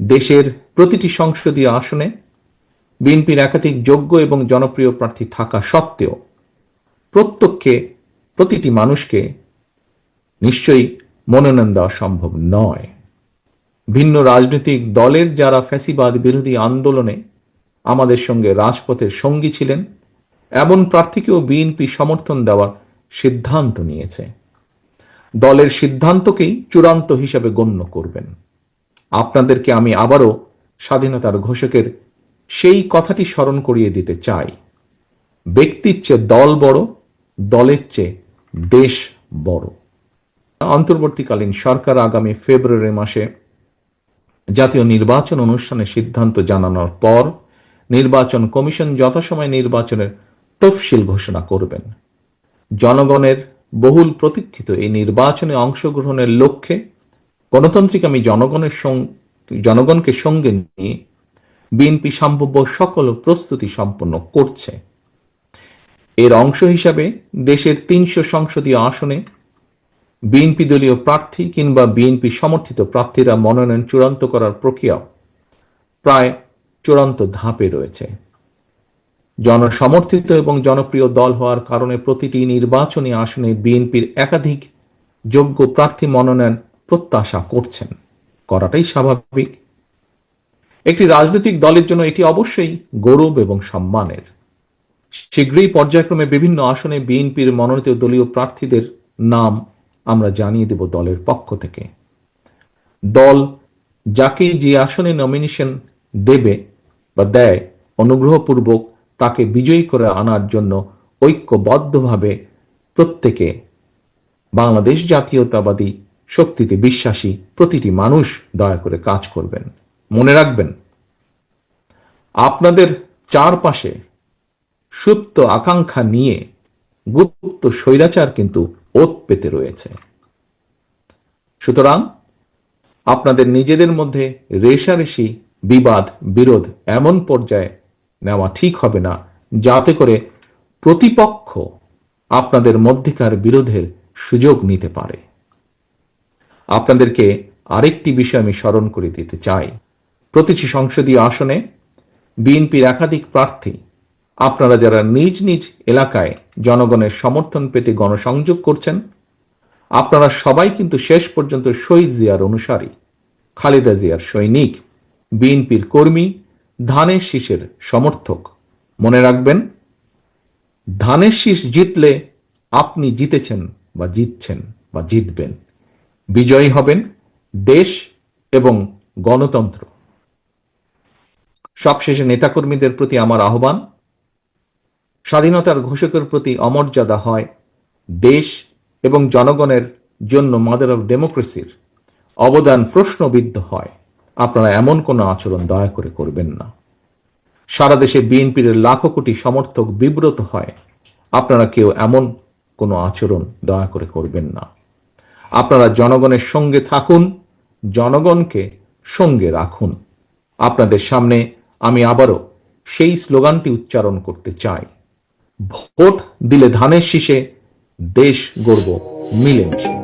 দেশের প্রতিটি সংসদীয় আসনে বিএনপির একাধিক যোগ্য এবং জনপ্রিয় প্রার্থী থাকা সত্ত্বেও প্রতিটি মানুষকে নিশ্চয়ই মনোনয়ন দেওয়া সম্ভব নয়। ভিন্ন রাজনৈতিক দলের যারা ফ্যাসিবাদ বিরোধী আন্দোলনে আমাদের সঙ্গে রাজপথের সঙ্গী ছিলেন, এমন প্রার্থীকেও বিএনপি সমর্থন দেওয়ার সিদ্ধান্ত নিয়েছে। দলের সিদ্ধান্তকেই চূড়ান্ত হিসাবে গণ্য করবেন। আপনাদেরকে আমি আবারও স্বাধীনতার ঘোষকের সেই কথাটি স্মরণ করিয়ে দিতে চাই, ব্যক্তির চেয়ে দল বড়, দলের চেয়ে দেশ বড়। অন্তর্বর্তীকালীন সরকার আগামী ফেব্রুয়ারি মাসে জাতীয় নির্বাচন অনুষ্ঠানের সিদ্ধান্ত জানানোর পর নির্বাচন কমিশন যথাসময়ে নির্বাচনের তফসিল ঘোষণা করবেন। জনগণের বহুল প্রতীক্ষিত এই নির্বাচনে অংশগ্রহণের লক্ষ্যে গণতান্ত্রিক আমি জনগণকে সঙ্গে নিয়ে বিএনপি সম্ভাব্য সকল প্রস্তুতি সম্পন্ন করছে। এর অংশ হিসাবে দেশের ৩০০ সংসদীয় আসনে বিএনপি দলীয় প্রার্থী কিংবা বিএনপি সমর্থিত প্রার্থীরা মনোনয়ন চূড়ান্ত করার প্রক্রিয়া প্রায় চূড়ান্ত ধাপে রয়েছে। জনসমর্থিত এবং জনপ্রিয় দল হওয়ার কারণে প্রতিটি নির্বাচনী আসনে বিএনপির একাধিক যোগ্য প্রার্থী মনোনয়ন প্রত্যাশা করছেন, করাটাই স্বাভাবিক। একটি রাজনৈতিক দলের জন্য এটি অবশ্যই গৌরব এবং সম্মানের। শীঘ্রই পর্যায়ক্রমে বিভিন্ন আসনে বিএনপির মনোনীত দলীয় প্রার্থীদের নাম আমরা জানিয়ে দেব দলের পক্ষ থেকে। দল যাকে যে আসনে নমিনেশন দেবে বা দেয়, অনুগ্রহপূর্বক তাকে বিজয়ী করে আনার জন্য ঐক্যবদ্ধভাবে প্রত্যেকে বাংলাদেশ জাতীয়তাবাদী শক্তিতে বিশ্বাসী প্রতিটি মানুষ দয়া করে কাজ করবেন। মনে রাখবেন, আপনাদের চারপাশে সুপ্ত আকাঙ্ক্ষা নিয়ে গুপ্ত স্বৈরাচার কিন্তু ওত পেতে রয়েছে। সুতরাং আপনাদের নিজেদের মধ্যে রেষারেষি, বিবাদ, বিরোধ এমন পর্যায়ে নেওয়া ঠিক হবে না যাতে করে প্রতিপক্ষ আপনাদের মধ্যেকার বিরোধের সুযোগ নিতে পারে। আপনাদেরকে আরেকটি বিষয় আমি স্মরণ করে দিতে চাই, প্রতিটি সংসদীয় আসনে বিএনপির একাধিক প্রার্থী আপনারা যারা নিজ নিজ এলাকায় জনগণের সমর্থন পেতে গণসংযোগ করছেন, আপনারা সবাই কিন্তু শেষ পর্যন্ত শহীদ জিয়ার অনুসারী, খালেদা জিয়ার সৈনিক, বিএনপির কর্মী, ধানের শীষের সমর্থক। মনে রাখবেন, ধানের শীষ জিতলে আপনি জিতেছেন বা জিতছেন বা জিতবেন। বিজয়ী হবেন দেশ এবং গণতন্ত্র। সবশেষে নেতাকর্মীদের প্রতি আমার আহ্বান, স্বাধীনতার ঘোষকের প্রতি অমর্যাদা হয় দেশ এবং জনগণের জন্য মাদার অফ ডেমোক্রেসির অবদান প্রশ্নবিদ্ধ হয়। আপনারা এমন কোনো আচরণ দয়া করে করবেন না। সারা দেশে বিএনপির লাখো কোটি সমর্থক বিব্রত হয়, আপনারা কেউ এমন কোনো আচরণ দয়া করে করবেন না। আপনারা জনগণের সঙ্গে থাকুন, জনগণকে সঙ্গে রাখুন। আপনাদের সামনে আমি আবারও সেই স্লোগানটি উচ্চারণ করতে চাই, ভোট দিলে ধানের শীষে, দেশ গড়ব মিলেমিশে।